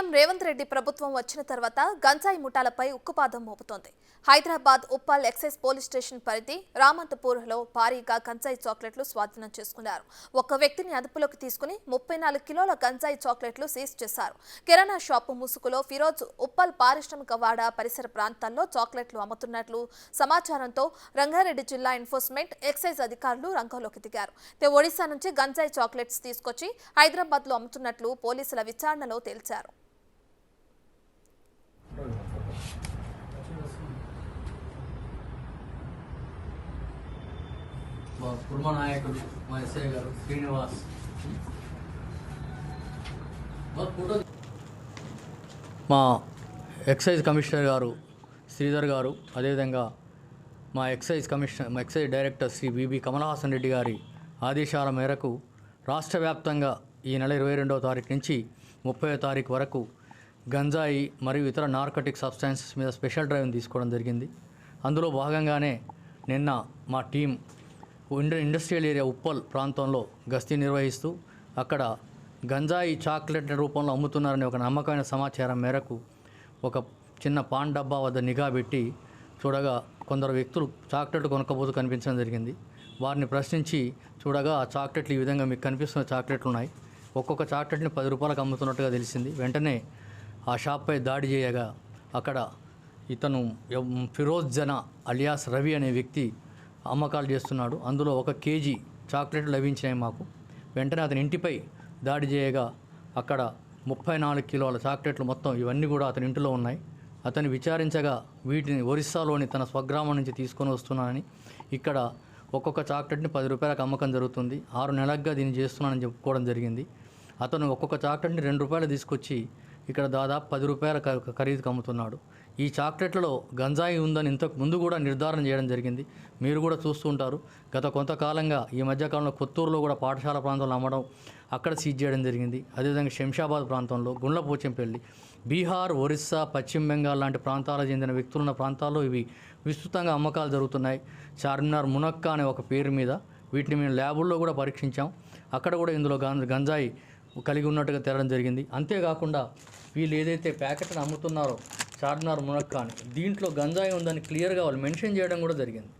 CM Revanth Reddy ప్రభుత్వం వచ్చిన తర్వాత గంజాయి ముఠాలపై ఉక్కుపాదం మోపుతోంది. Hyderabad Uppal excise police station పరిధి రామంతపూర్లో భారీగా గంజాయి చాక్లెట్లు స్వాధీనం చేసుకున్నారు. ఒక వ్యక్తిని అదుపులోకి తీసుకుని 34 కిలోల గంజాయి చాక్లెట్లు సీజ్ చేశారు. కిరాణా షాపు ముసుగులో ఫిరోజ్ ఉప్పల్ పారిశ్రామిక వాడ పరిసర ప్రాంతాల్లో చాక్లెట్లు అమ్ముతున్నట్లు సమాచారంతో రంగారెడ్డి జిల్లా ఎన్ఫోర్స్మెంట్ ఎక్సైజ్ అధికారులు రంగంలోకి దిగారు. ఒడిశా నుంచి గంజాయి చాక్లెట్స్ తీసుకొచ్చి హైదరాబాద్ లో అమ్ముతున్నట్లు పోలీసుల విచారణలో తేల్చారు. నాయకుడు మా ఎస్ఐ గారు శ్రీనివాస్ మా ఎక్సైజ్ కమిషనర్ గారు శ్రీధర్ గారు అదేవిధంగా మా excise director Shri BB Kamalahasan Reddy గారి ఆదేశాల మేరకు రాష్ట్ర వ్యాప్తంగా ఈ నెల 22వ తారీఖు నుంచి 30వ తారీఖు వరకు గంజాయి మరియు ఇతర నార్కోటిక్ సబ్స్టాన్సెస్ మీద స్పెషల్ డ్రైవ్ని తీసుకోవడం జరిగింది. అందులో భాగంగానే నిన్న మా టీం ఇండస్ట్రియల్ ఏరియా ఉప్పల్ ప్రాంతంలో గస్తీ నిర్వహిస్తూ అక్కడ గంజాయి చాక్లెట్ రూపంలో అమ్ముతున్నారనే ఒక నమ్మకమైన సమాచారం మేరకు ఒక చిన్న పాన్ డబ్బా వద్ద నిఘా పెట్టి చూడగా కొందరు వ్యక్తులు చాక్లెట్లు కొనుక్కపోతూ కనిపించడం జరిగింది. వారిని ప్రశ్నించి చూడగా ఆ చాక్లెట్లు ఈ విధంగా మీకు కనిపిస్తున్న చాక్లెట్లు ఉన్నాయి. ఒక్కొక్క చాక్లెట్ని 10 రూపాయలకు అమ్ముతున్నట్టుగా తెలిసింది. వెంటనే ఆ షాప్పై దాడి చేయగా అక్కడ ఇతను ఫిరోజ్ జనా అలియాస్ రవి అనే వ్యక్తి అమ్మకాలు చేస్తున్నాడు. అందులో 1 కేజీ చాక్లెట్లు లభించినాయి మాకు. వెంటనే అతని ఇంటిపై దాడి చేయగా అక్కడ 34 కిలోల చాక్లెట్లు మొత్తం ఇవన్నీ కూడా అతని ఇంటిలో ఉన్నాయి. అతన్ని విచారించగా వీటిని ఒరిస్సాలోని తన స్వగ్రామం నుంచి తీసుకొని వస్తున్నానని, ఇక్కడ ఒక్కొక్క చాక్లెట్ని 10 రూపాయలకు అమ్మకం జరుగుతుంది, 6 నెలలుగా దీన్ని చేస్తున్నానని చెప్పుకోవడం జరిగింది. అతను ఒక్కొక్క చాక్లెట్ని 2 రూపాయలు తీసుకొచ్చి ఇక్కడ దాదాపు 10 రూపాయల ఖరీదుకు అమ్ముతున్నాడు. ఈ చాక్లెట్లలో గంజాయి ఉందని ఇంతకు ముందు కూడా నిర్ధారణ చేయడం జరిగింది. మీరు కూడా చూస్తూ ఉంటారు. గత కొంతకాలంగా ఈ మధ్యకాలంలో కొత్తూరులో కూడా పాఠశాల ప్రాంతంలో అమ్మడం, అక్కడ సీజ్ చేయడం జరిగింది. అదేవిధంగా శంషాబాద్ ప్రాంతంలో, గుండ్లపోచంపల్లి, బీహార్, ఒరిస్సా, పశ్చిమ బెంగాల్ లాంటి ప్రాంతాలకు చెందిన వ్యక్తులున్న ప్రాంతాల్లో ఇవి విస్తృతంగా అమ్మకాలు జరుగుతున్నాయి. చార్మినార్ మునక్క అనే ఒక పేరు మీద వీటిని మేము ల్యాబుల్లో కూడా పరీక్షించాం. అక్కడ కూడా ఇందులో గంజాయి కలిగి ఉన్నట్టుగా తేలడం జరిగింది. అంతేకాకుండా వీళ్ళు ఏదైతే ప్యాకెట్ని అమ్ముతున్నారో చార్మినార్ మునక్క అని, దీంట్లో గంజాయి ఉందని క్లియర్గా వాళ్ళు మెన్షన్ చేయడం కూడా జరిగింది.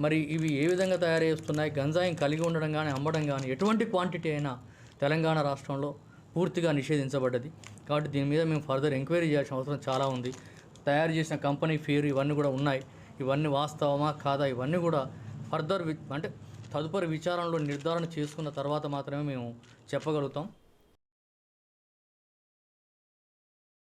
మరి ఇవి ఏ విధంగా తయారు చేస్తున్నాయి, గంజాయిని కలిగి ఉండడం కానీ అమ్మడం కానీ ఎటువంటి క్వాంటిటీ అయినా తెలంగాణ రాష్ట్రంలో పూర్తిగా నిషేధించబడ్డది. కాబట్టి దీని మీద మేము ఫర్దర్ ఎంక్వైరీ చేయాల్సిన అవసరం చాలా ఉంది. తయారు చేసిన కంపెనీ పేరు ఇవన్నీ కూడా ఉన్నాయి. ఇవన్నీ వాస్తవమా కాదా ఇవన్నీ కూడా ఫర్దర్ తదుపరి విచారణలో నిర్ధారణ చేసుకున్న తర్వాత మాత్రమే మేము చెప్పగలుగుతాం.